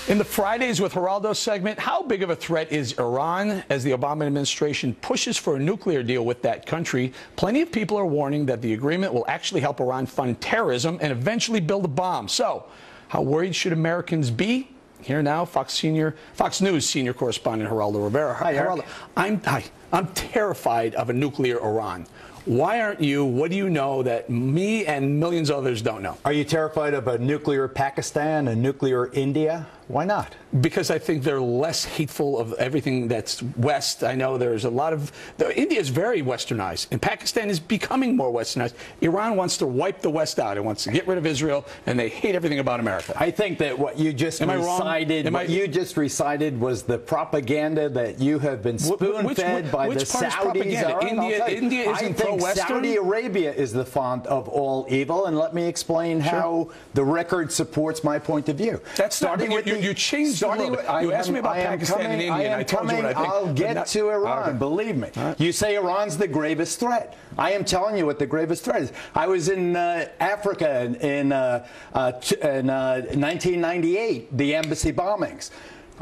In the Fridays with Geraldo segment, how big of a threat is Iran as the Obama administration pushes for a nuclear deal with that country? Plenty of people are warning that the agreement will actually help Iran fund terrorism and eventually build a bomb. So, how worried should Americans be? Here now, Fox News senior correspondent Geraldo Rivera. Hi, Geraldo, I'm terrified of a nuclear Iran. Why aren't you? What do you know that me and millions of others don't know? Are you terrified of a nuclear Pakistan, a nuclear India? Why not? Because I think they're less hateful of everything that's West. I know there's a lot of... India is very westernized, and Pakistan is becoming more westernized. Iran wants to wipe the West out. It wants to get rid of Israel, and they hate everything about America. I think that what you just just recited was the propaganda that you have been spoon-fed by the Saudis. India isn't pro-Western. Saudi Arabia is the font of all evil, and let me explain how the record supports my point of view. That's starting with you changed a little bit. You asked me about Pakistan and India, and I told you what I think. I'll get to Iran, believe me. You say Iran's the gravest threat. I am telling you what the gravest threat is. I was in Africa in 1998, the embassy bombings.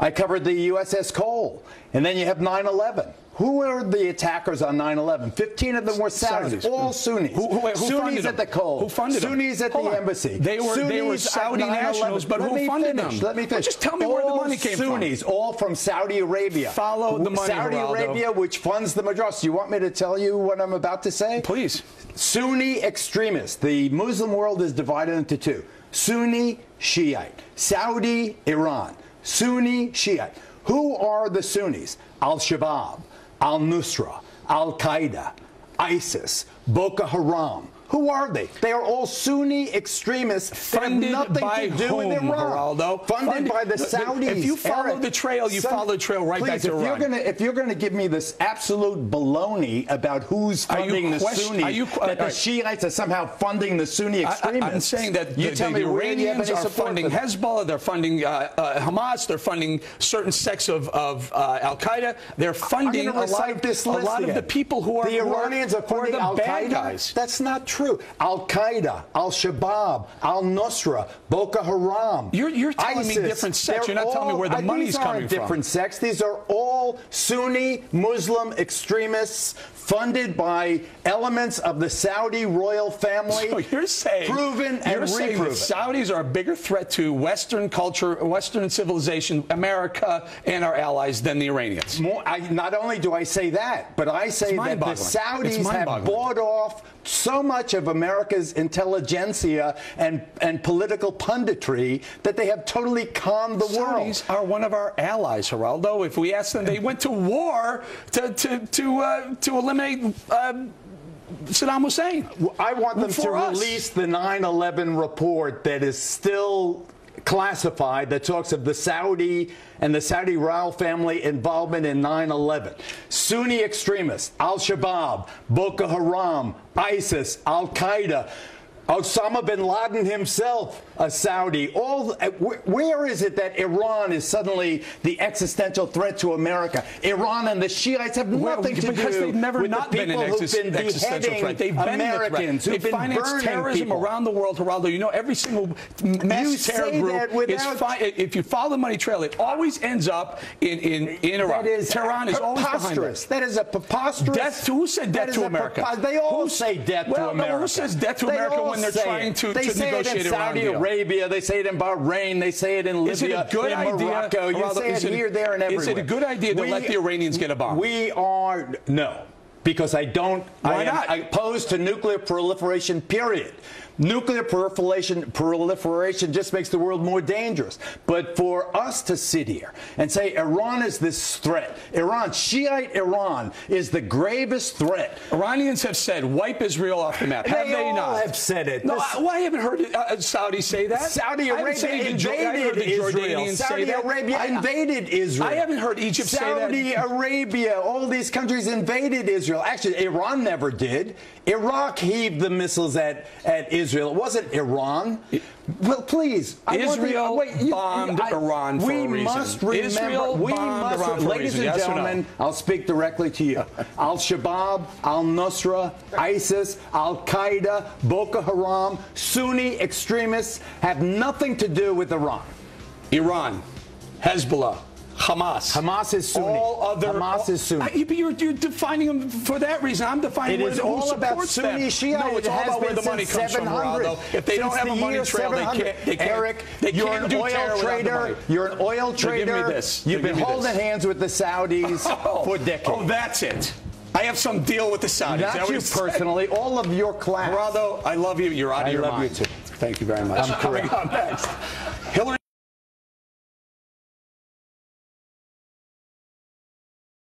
I covered the USS Cole, and then you have 9/11. Who were the attackers on 9/11? 15 of them were Saudis, all Sunnis. Who Sunnis at the Cole. Who funded them? Sunnis at the embassy. They were Saudi nationals, but who funded them? Let me finish. Just tell me where the money came from. Sunnis, all from Saudi Arabia. Follow the money, Saudi Arabia, which funds the madrasas. You want me to tell you what I'm about to say? Please. Sunni extremists. The Muslim world is divided into two. Sunni, Shiite. Saudi, Iran. Sunni, Shiite. Who are the Sunnis? Al-Shabaab, Al-Nusra, Al-Qaeda, ISIS, Boko Haram. Who are they? They are all Sunni extremists that have nothing to do with Iran. Geraldo? Funded by the Saudis. If you follow the trail, you follow the trail right back to Iran. If you're going to give me this absolute baloney about who's funding the Sunnis, that the Shiites are somehow funding the Sunni extremists. I'm saying that the Iranians are funding Hezbollah, they're funding Hamas, they're funding certain sects of Al-Qaeda. They're funding a lot of the people who are the Iranians are funding Al-Qaeda. That's not true. Al-Qaeda, Al-Shabaab, Al-Nusra, Boko Haram, You're telling ISIS, me different sects. You're not telling me where the money's coming from. These aren't different sects. These are all Sunni Muslim extremists funded by elements of the Saudi royal family. So you're saying, proven and reproven. The Saudis are a bigger threat to Western culture, Western civilization, America, and our allies than the Iranians. Not only do I say that, but I say that the Saudis have bought off so much of America's intelligentsia and political punditry that they have totally conned the world. Saudis are one of our allies, Geraldo. If we ask them, they went to war to eliminate Saddam Hussein. I want them to release the 9/11 report that is still classified, that talks of the Saudi and the Saudi royal family involvement in 9/11. Sunni extremists, Al-Shabaab, Boko Haram, ISIS, Al-Qaeda, Osama bin Laden himself, a Saudi. Where is it that Iran is suddenly the existential threat to America? Iran and the Shiites have nothing to do with the people who've been beheading Americans, who've been burning terrorism people around the world, Geraldo. You know, every single mass terror group is if you follow the money trail, it always ends up in Iran. Tehran is always behind it. That is a preposterous. Who said death to America? They all say death to America. Who says death to America when they're trying to negotiate in Saudi Arabia, they say it in Bahrain, they say it in Libya, in Morocco. You say it here, there, and everywhere. Is it a good idea to let the Iranians get a bomb? No. Because I don't. Why not? I am opposed to nuclear proliferation, period. Nuclear proliferation just makes the world more dangerous. But for us to sit here and say Iran is this threat, Shiite Iran is the gravest threat. Iranians have said, wipe Israel off the map. Have they not? They have said it. No, I haven't heard Saudis say that. Saudi Arabia invaded Israel. Saudi Arabia invaded Israel. I haven't heard Egypt say that. Saudi Arabia, all these countries invaded Israel. Actually, Iran never did. Iraq heaved the missiles at Israel. It wasn't Iran. Well, please. Israel bombed Iran for a reason. We must remember. Ladies and gentlemen, I'll speak directly to you. Al-Shabaab, Al-Nusra, ISIS, Al-Qaeda, Boko Haram, Sunni extremists have nothing to do with Iran. Iran. Hezbollah. Hamas. Hamas is Sunni. Hamas is Sunni. But you're defining them for that reason. I'm defining it is all about Sunni Shia. No, it's all about where the money comes from, Geraldo. If they don't have a money trail, they can't. Eric, you're an oil trader. You're an oil trader. Give me this. You've been holding hands with the Saudis for decades. Oh, that's it. I have some deal with the Saudis. Not you personally. All of your class. Geraldo, I love you. You're out of your mind. I love you too. Thank you very much. I'm correct. Coming up next.